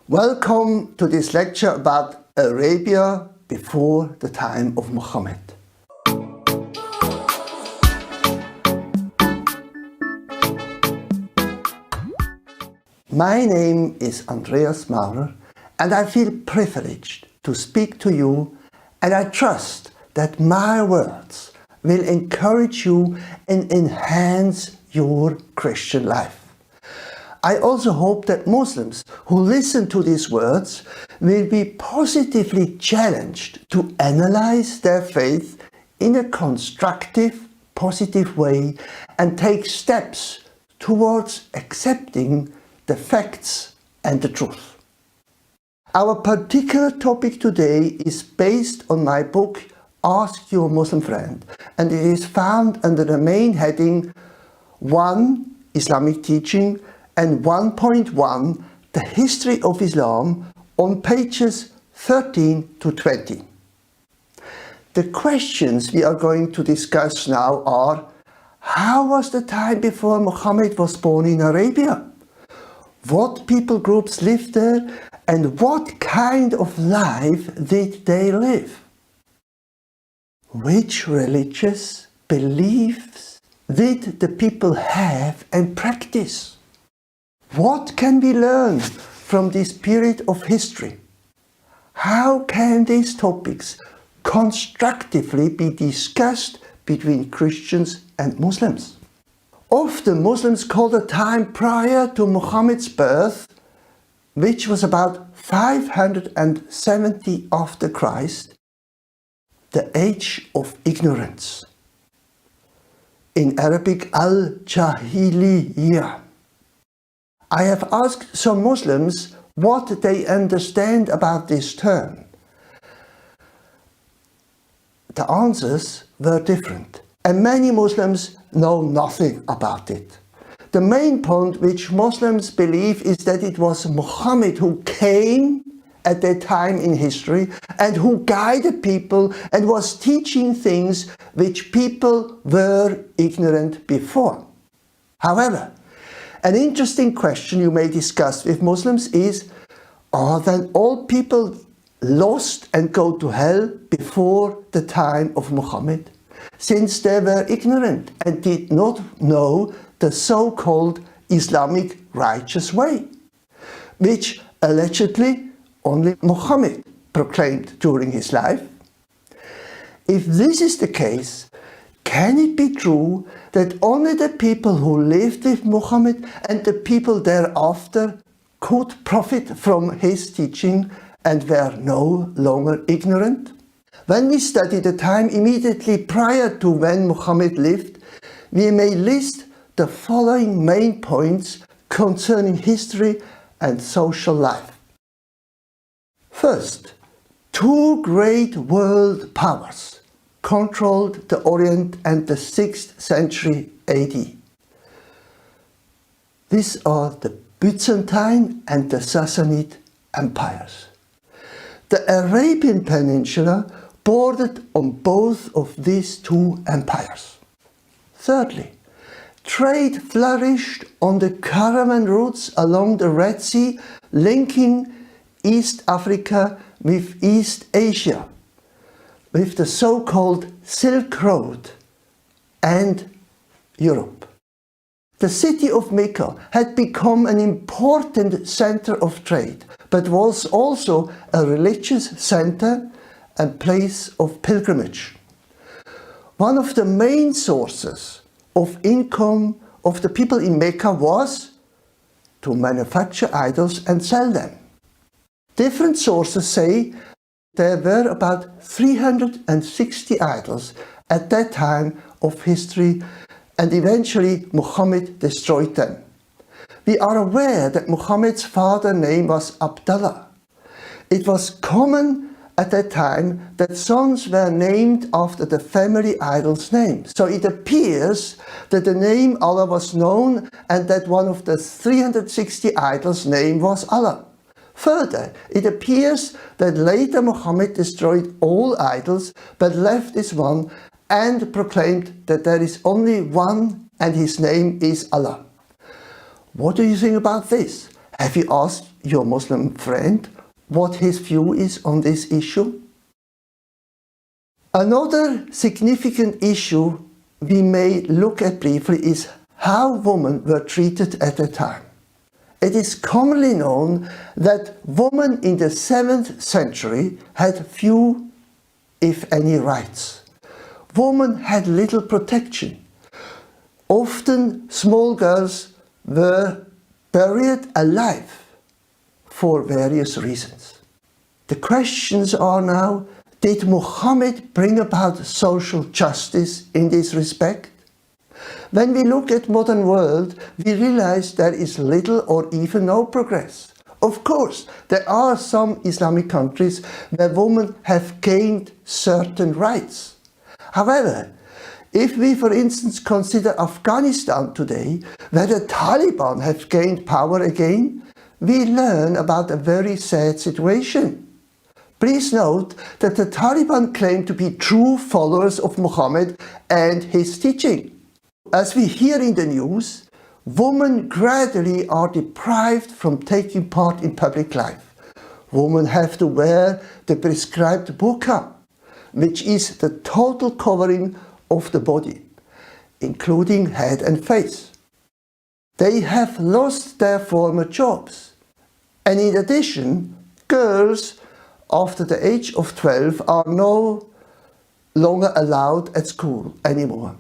Welcome to this lecture about Arabia before the time of Muhammad. My name is Andreas Maurer and I feel privileged to speak to you, and I trust that my words will encourage you and enhance your Christian life. I also hope that Muslims who listen to these words will be positively challenged to analyze their faith in a constructive, positive way and take steps towards accepting the facts and the truth. Our particular topic today is based on my book Ask Your Muslim Friend, and it is found under the main heading 1. Islamic Teaching and 1.1 The History of Islam on pages 13 to 20. The questions we are going to discuss now are: how was the time before Muhammad was born in Arabia? What people groups lived there, and what kind of life did they live? Which religious beliefs did the people have and practice? What can we learn from this period of history? How can these topics constructively be discussed between Christians and Muslims? Often Muslims call the time prior to Muhammad's birth, which was about 570 after Christ, the age of ignorance. In Arabic, al-Jahiliyyah. I have asked some Muslims what they understand about this term. The answers were different, and many Muslims know nothing about it. The main point which Muslims believe is that it was Muhammad who came at that time in history and who guided people and was teaching things which people were ignorant before. However, an interesting question you may discuss with Muslims is: are then all people lost and go to hell before the time of Muhammad, since they were ignorant and did not know the so-called Islamic righteous way, which allegedly only Muhammad proclaimed during his life? If this is the case, can it be true that only the people who lived with Muhammad and the people thereafter could profit from his teaching and were no longer ignorant? When we study the time immediately prior to when Muhammad lived, we may list the following main points concerning history and social life. First, two great world powers controlled the Orient and the 6th century AD. These are the Byzantine and the Sassanid empires. The Arabian Peninsula bordered on both of these two empires. Thirdly, trade flourished on the caravan routes along the Red Sea, linking East Africa with East Asia, with the so-called Silk Road and Europe. The city of Mecca had become an important center of trade, but was also a religious center and place of pilgrimage. One of the main sources of income of the people in Mecca was to manufacture idols and sell them. Different sources say there were about 360 idols at that time of history, and eventually Muhammad destroyed them. We are aware that Muhammad's father's name was Abdullah. It was common at that time that sons were named after the family idol's name. So it appears that the name Allah was known and that one of the 360 idols' name was Allah. Further, it appears that later Muhammad destroyed all idols but left this one and proclaimed that there is only one and his name is Allah. What do you think about this? Have you asked your Muslim friend what his view is on this issue? Another significant issue we may look at briefly is how women were treated at the time. It is commonly known that women in the 7th century had few, if any, rights. Women had little protection. Often small girls were buried alive for various reasons. The questions are now, did Muhammad bring about social justice in this respect? When we look at modern world, we realize there is little or even no progress. Of course, there are some Islamic countries where women have gained certain rights. However, if we, for instance, consider Afghanistan today, where the Taliban have gained power again, we learn about a very sad situation. Please note that the Taliban claim to be true followers of Muhammad and his teaching. As we hear in the news, women gradually are deprived from taking part in public life. Women have to wear the prescribed burqa, which is the total covering of the body, including head and face. They have lost their former jobs. And in addition, girls after the age of 12 are no longer allowed at school anymore.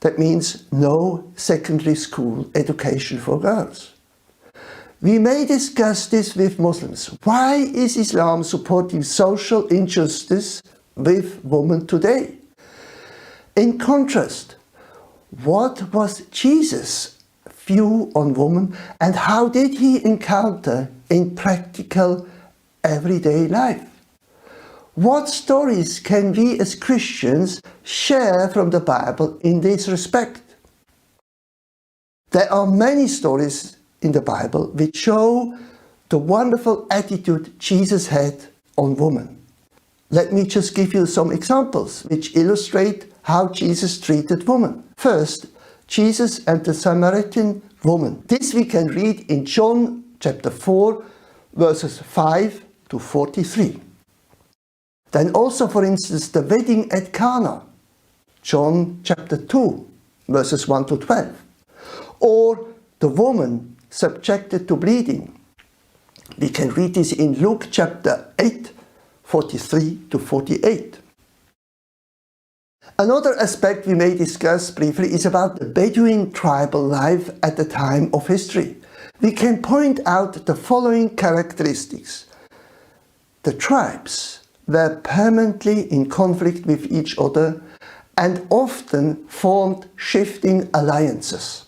That means no secondary school education for girls. We may discuss this with Muslims. Why is Islam supporting social injustice with women today? In contrast, what was Jesus' view on women and how did he encounter in practical everyday life? What stories can we as Christians share from the Bible in this respect? There are many stories in the Bible which show the wonderful attitude Jesus had on women. Let me just give you some examples which illustrate how Jesus treated women. First, Jesus and the Samaritan woman. This we can read in John chapter 4, verses 5 to 43. Then also, for instance, the wedding at Cana, John chapter 2, verses 1 to 12. Or the woman subjected to bleeding. We can read this in Luke chapter 8, 43 to 48. Another aspect we may discuss briefly is about the Bedouin tribal life at the time of history. We can point out the following characteristics. The tribes were permanently in conflict with each other and often formed shifting alliances.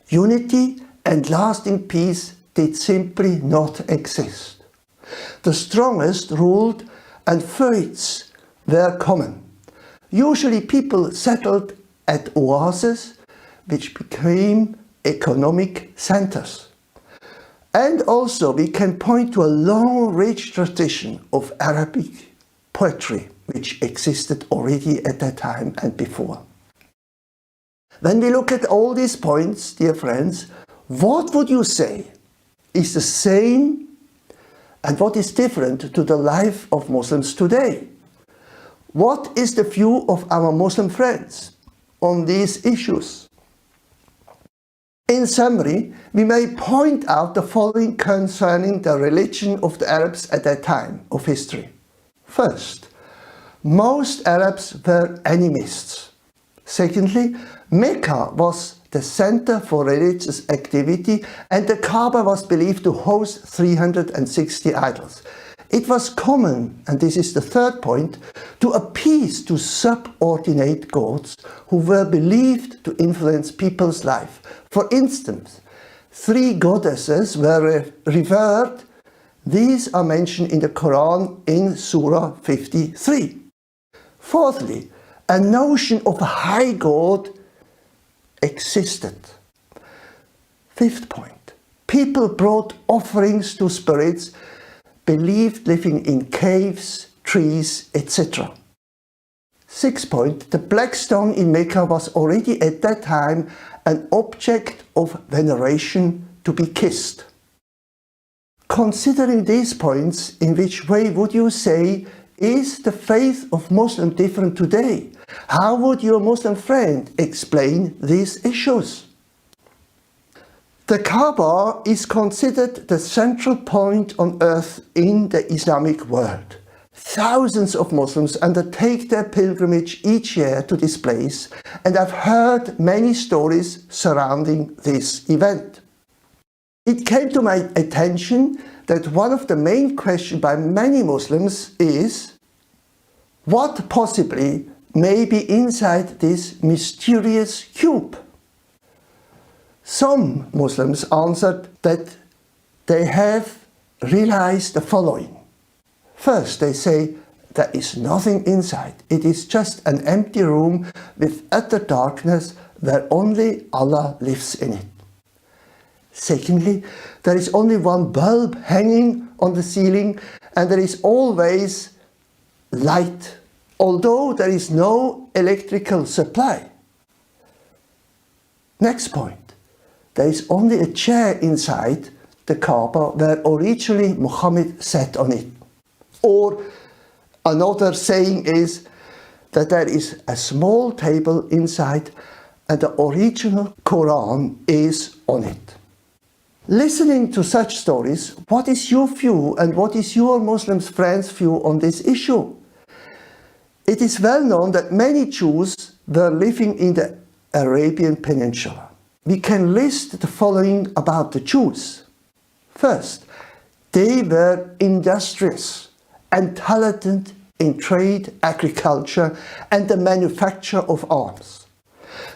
Unity and lasting peace did simply not exist. The strongest ruled and feuds were common. Usually people settled at oases which became economic centers. And also we can point to a long, rich tradition of Arabic poetry which existed already at that time and before. When we look at all these points, dear friends, what would you say is the same and what is different to the life of Muslims today? What is the view of our Muslim friends on these issues? In summary, we may point out the following concerning the religion of the Arabs at that time of history. First, most Arabs were animists. Secondly, Mecca was the center for religious activity and the Kaaba was believed to host 360 idols. It was common, and this is the third point, to appease to subordinate gods who were believed to influence people's life. For instance, 3 goddesses were revered. These are mentioned in the Quran in Surah 53. Fourthly, a notion of a high god existed. Fifth point, people brought offerings to spirits believed living in caves, trees, etc. Sixth point, the black stone in Mecca was already at that time an object of veneration to be kissed. Considering these points, in which way would you say is the faith of Muslims different today? How would your Muslim friend explain these issues? The Kaaba is considered the central point on earth in the Islamic world. Thousands of Muslims undertake their pilgrimage each year to this place, and I've heard many stories surrounding this event. It came to my attention that one of the main questions by many Muslims is, what possibly may be inside this mysterious cube? Some Muslims answered that they have realized the following. First, they say there is nothing inside. It is just an empty room with utter darkness where only Allah lives in it. Secondly, there is only one bulb hanging on the ceiling and there is always light, although there is no electrical supply. Next point. There is only a chair inside the Kaaba where originally Muhammad sat on it. Or another saying is that there is a small table inside and the original Quran is on it. Listening to such stories, what is your view and what is your Muslim friends' view on this issue? It is well known that many Jews were living in the Arabian Peninsula. We can list the following about the Jews. First, they were industrious and talented in trade, agriculture, and the manufacture of arms.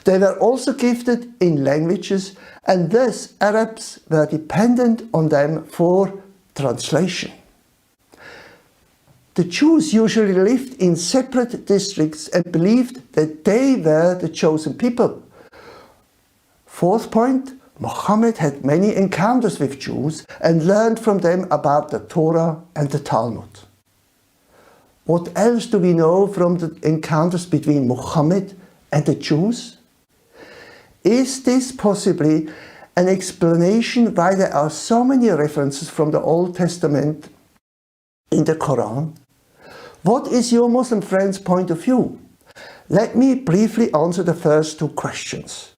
They were also gifted in languages, and thus Arabs were dependent on them for translation. The Jews usually lived in separate districts and believed that they were the chosen people. Fourth point, Muhammad had many encounters with Jews and learned from them about the Torah and the Talmud. What else do we know from the encounters between Muhammad and the Jews? Is this possibly an explanation why there are so many references from the Old Testament in the Quran? What is your Muslim friend's point of view? Let me briefly answer the first two questions.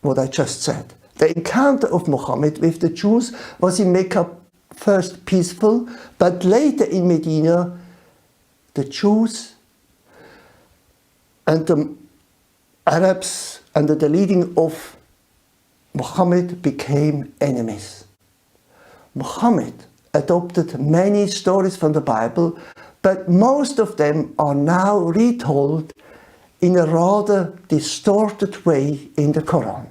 What I just said. The encounter of Muhammad with the Jews was in Mecca first peaceful, but later in Medina, the Jews and the Arabs under the leading of Muhammad became enemies. Muhammad adopted many stories from the Bible, but most of them are now retold in a rather distorted way in the Quran.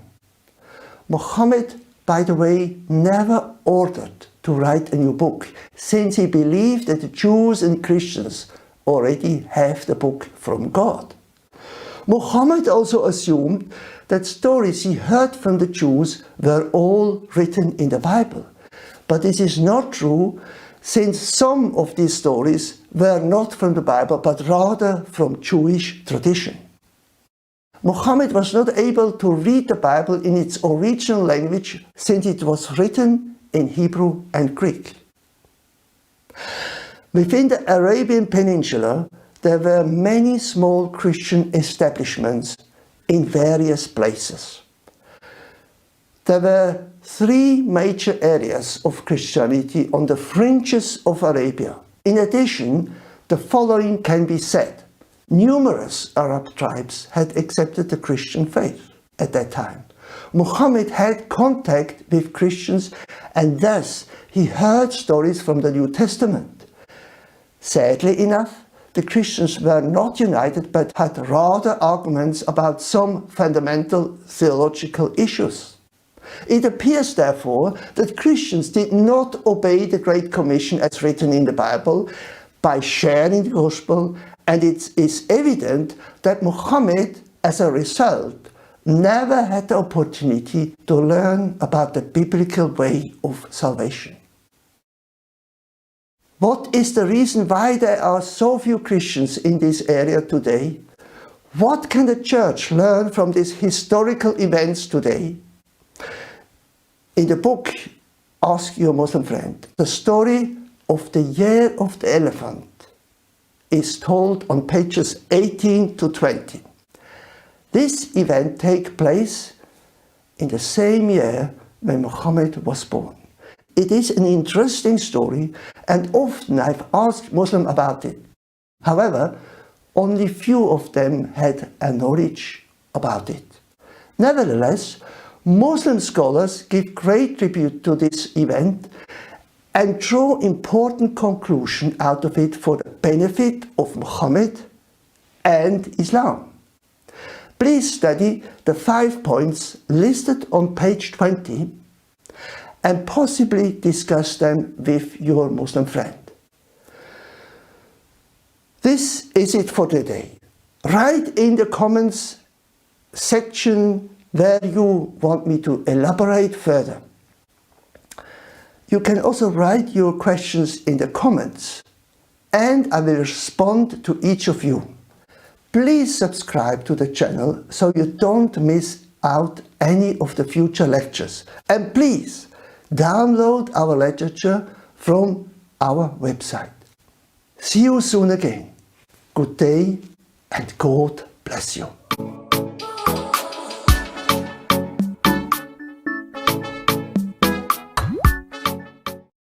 Muhammad, by the way, never ordered to write a new book, since he believed that the Jews and Christians already have the book from God. Muhammad also assumed that stories he heard from the Jews were all written in the Bible. But this is not true, since some of these stories were not from the Bible, but rather from Jewish tradition. Muhammad was not able to read the Bible in its original language, since it was written in Hebrew and Greek. Within the Arabian Peninsula, there were many small Christian establishments in various places. There were three major areas of Christianity on the fringes of Arabia. In addition, the following can be said. Numerous Arab tribes had accepted the Christian faith at that time. Muhammad had contact with Christians, and thus he heard stories from the New Testament. Sadly enough, the Christians were not united, but had rather arguments about some fundamental theological issues. It appears, therefore, that Christians did not obey the Great Commission as written in the Bible by sharing the gospel, and it is evident that Muhammad, as a result, never had the opportunity to learn about the biblical way of salvation. What is the reason why there are so few Christians in this area today? What can the church learn from these historical events today? In the book Ask Your Muslim Friend, the story of the Year of the Elephant is told on pages 18 to 20. This event takes place in the same year when Muhammad was born. It is an interesting story, and often I've asked Muslims about it. However, only few of them had a knowledge about it. Nevertheless, Muslim scholars give great tribute to this event and draw important conclusions out of it for the benefit of Muhammad and Islam. Please study the 5 points listed on page 20 and possibly discuss them with your Muslim friend. This is it for today. Write in the comments section where you want me to elaborate further. You can also write your questions in the comments and I will respond to each of you. Please subscribe to the channel so you don't miss out any of the future lectures. And please download our literature from our website. See you soon again. Good day and God bless you.